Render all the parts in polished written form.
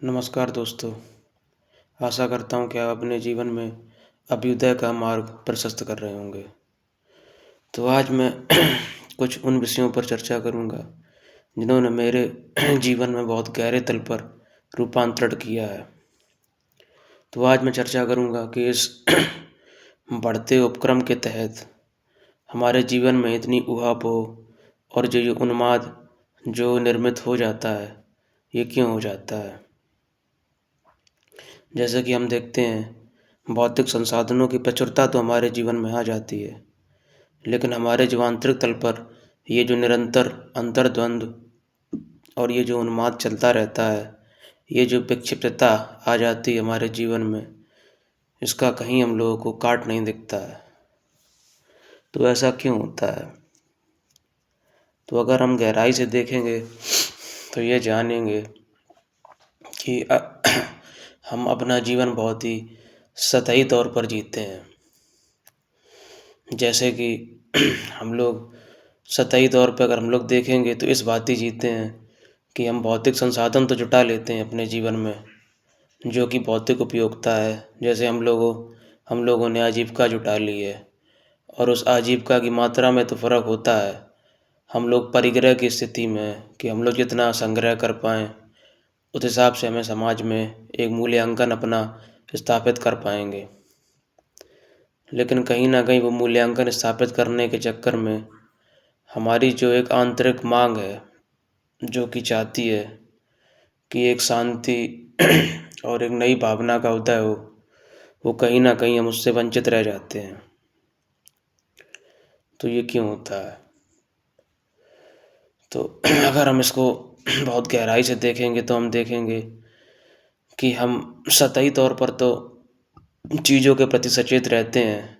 नमस्कार दोस्तों। आशा करता हूँ कि आप अपने जीवन में अभ्युदय का मार्ग प्रशस्त कर रहे होंगे। तो आज मैं कुछ उन विषयों पर चर्चा करूँगा जिन्होंने मेरे जीवन में बहुत गहरे तल पर रूपांतरण किया है। तो आज मैं चर्चा करूँगा कि इस बढ़ते उपक्रम के तहत हमारे जीवन में इतनी ऊहापोह और जो उन्माद जो निर्मित हो जाता है, ये क्यों हो जाता है। जैसे कि हम देखते हैं, भौतिक संसाधनों की प्रचुरता तो हमारे जीवन में आ जाती है, लेकिन हमारे जो आंतरिक तल पर ये जो निरंतर अंतर्द्वंद और ये जो उन्माद चलता रहता है, ये जो विक्षिप्तता आ जाती है हमारे जीवन में, इसका कहीं हम लोगों को काट नहीं दिखता है। तो ऐसा क्यों होता है? तो अगर हम गहराई से देखेंगे तो ये जानेंगे कि हम अपना जीवन बहुत ही सतही तौर पर जीते हैं। जैसे कि हम लोग सतही तौर पर अगर हम लोग देखेंगे तो इस बात ही जीते हैं कि हम भौतिक संसाधन तो जुटा लेते हैं अपने जीवन में, जो कि भौतिक उपयोगिता है। जैसे हम लोगों ने आजीविका जुटा ली है, और उस आजीविका की मात्रा में तो फ़र्क होता है। हम लोग परिग्रह की स्थिति में कि हम लोग जितना संग्रह कर पाएँ, उस हिसाब से हमें समाज में एक मूल्यांकन अपना स्थापित कर पाएंगे। लेकिन कहीं ना कहीं वो मूल्यांकन स्थापित करने के चक्कर में हमारी जो एक आंतरिक मांग है, जो कि चाहती है कि एक शांति और एक नई भावना का उदय हो, वो कहीं ना कहीं हम उससे वंचित रह जाते हैं। तो ये क्यों होता है? तो अगर हम इसको बहुत गहराई से देखेंगे तो हम देखेंगे कि हम सतही तौर पर तो चीज़ों के प्रति सचेत रहते हैं,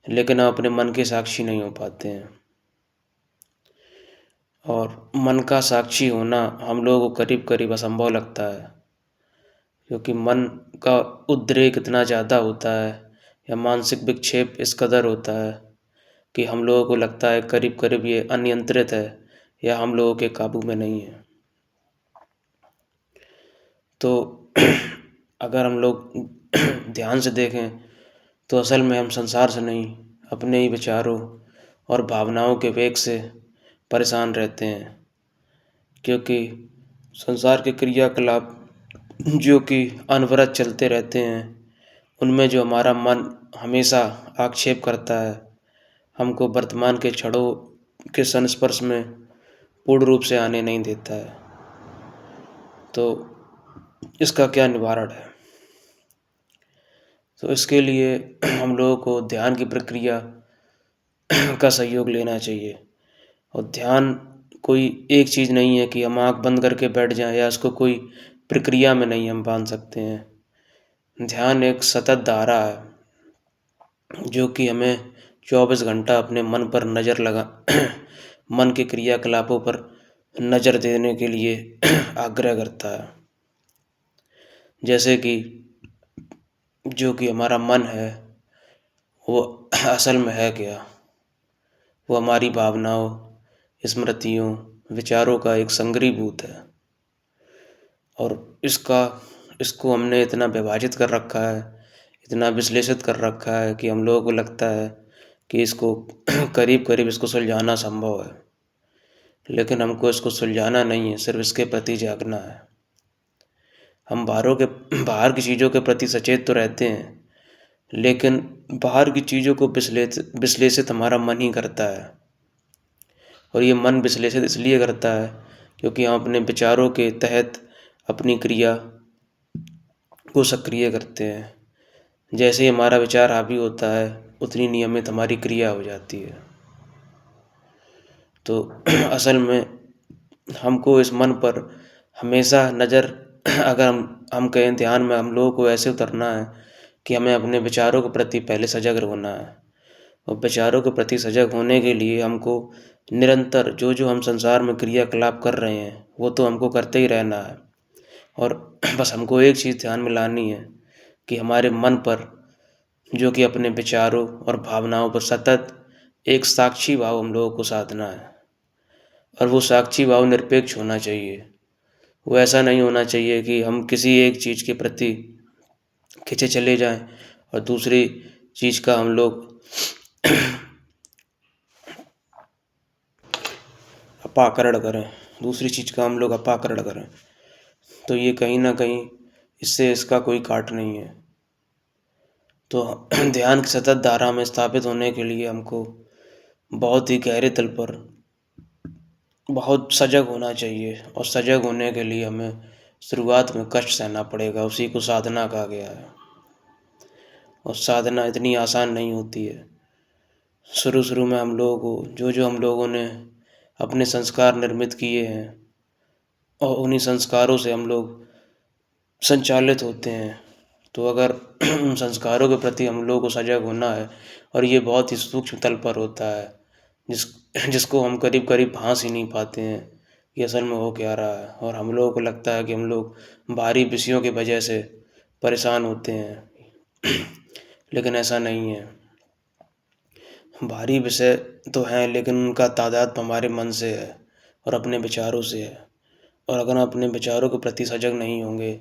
लेकिन हम अपने मन के साक्षी नहीं हो पाते हैं। और मन का साक्षी होना हम लोगों को करीब करीब असंभव लगता है, क्योंकि मन का उद्रेक इतना ज़्यादा होता है या मानसिक विक्षेप इस कदर होता है कि हम लोगों को लगता है करीब करीब ये अनियंत्रित है या हम लोगों के काबू में नहीं है। तो अगर हम लोग ध्यान से देखें तो असल में हम संसार से नहीं, अपने ही विचारों और भावनाओं के वेग से परेशान रहते हैं। क्योंकि संसार के क्रियाकलाप जो कि अनवरत चलते रहते हैं, उनमें जो हमारा मन हमेशा आक्षेप करता है, हमको वर्तमान के क्षणों के संस्पर्श में पूर्ण रूप से आने नहीं देता है। तो इसका क्या निवारण है? तो इसके लिए हम लोगों को ध्यान की प्रक्रिया का सहयोग लेना चाहिए। और ध्यान कोई एक चीज़ नहीं है कि हम आँख बंद करके बैठ जाएं, या इसको कोई प्रक्रिया में नहीं हम बांध सकते हैं। ध्यान एक सतत धारा है, जो कि हमें 24 घंटा अपने मन पर नज़र लगा मन के क्रियाकलापों पर नज़र देने के लिए आग्रह करता है। जैसे कि जो कि हमारा मन है, वो असल में है क्या? वो हमारी भावनाओं, स्मृतियों, विचारों का एक संग्रहीभूत है। और इसको हमने इतना विभाजित कर रखा है, इतना विश्लेषित कर रखा है कि हम लोगों को लगता है कि इसको करीब करीब इसको सुलझाना संभव है। लेकिन हमको इसको सुलझाना नहीं है, सिर्फ इसके प्रति जागना है। हम बाहर की चीज़ों के प्रति सचेत तो रहते हैं, लेकिन बाहर की चीज़ों को विश्लेषित हमारा मन ही करता है। और ये मन विश्लेषित इसलिए करता है क्योंकि हम अपने विचारों के तहत अपनी क्रिया को सक्रिय करते हैं। जैसे ही हमारा विचार हावी होता है, उतनी नियमित हमारी क्रिया हो जाती है। तो असल में हमको इस मन पर हमेशा नज़र अगर हम कहें ध्यान में, हम लोगों को ऐसे उतरना है कि हमें अपने विचारों के प्रति पहले सजग होना है। और विचारों के प्रति सजग होने के लिए हमको निरंतर जो हम संसार में क्रियाकलाप कर रहे हैं, वो तो हमको करते ही रहना है। और बस हमको एक चीज़ ध्यान में लानी है कि हमारे मन पर, जो कि अपने विचारों और भावनाओं पर सतत एक साक्षी भाव हम लोगों को साधना है। और वो साक्षी भाव निरपेक्ष होना चाहिए। वो ऐसा नहीं होना चाहिए कि हम किसी एक चीज़ के प्रति खिंचे चले जाएं और दूसरी चीज़ का हम लोग अपाकरण करें, दूसरी चीज़ का हम लोग अपाकरण करें। तो ये कहीं ना कहीं इससे इसका कोई काट नहीं है। तो ध्यान की सतत धारा में स्थापित होने के लिए हमको बहुत ही गहरे तल पर बहुत सजग होना चाहिए, और सजग होने के लिए हमें शुरुआत में कष्ट सहना पड़ेगा। उसी को साधना कहा गया है, और साधना इतनी आसान नहीं होती है। शुरू शुरू में हम लोगों को जो हम लोगों ने अपने संस्कार निर्मित किए हैं, और उन्हीं संस्कारों से हम लोग संचालित होते हैं। तो अगर उन संस्कारों के प्रति हम लोगों को सजग होना है, और ये बहुत ही सूक्ष्म तल पर होता है, जिस जिसको हम करीब करीब भांस ही नहीं पाते हैं कि असल में हो क्या रहा है। और हम लोगों को लगता है कि हम लोग भारी विषयों की वजह से परेशान होते हैं, लेकिन ऐसा नहीं है। भारी विषय तो हैं, लेकिन उनका तादाद हमारे मन से है और अपने विचारों से है। और अगर हम अपने विचारों के प्रति सजग नहीं होंगे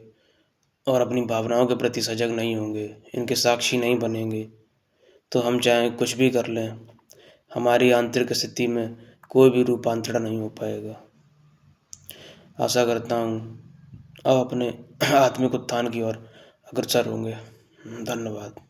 और अपनी भावनाओं के प्रति सजग नहीं होंगे, इनके साक्षी नहीं बनेंगे, तो हम चाहे कुछ भी कर लें, हमारी आंतरिक स्थिति में कोई भी रूपांतरण नहीं हो पाएगा। आशा करता हूँ अब अपने आत्मिक उत्थान की ओर अग्रसर होंगे। धन्यवाद।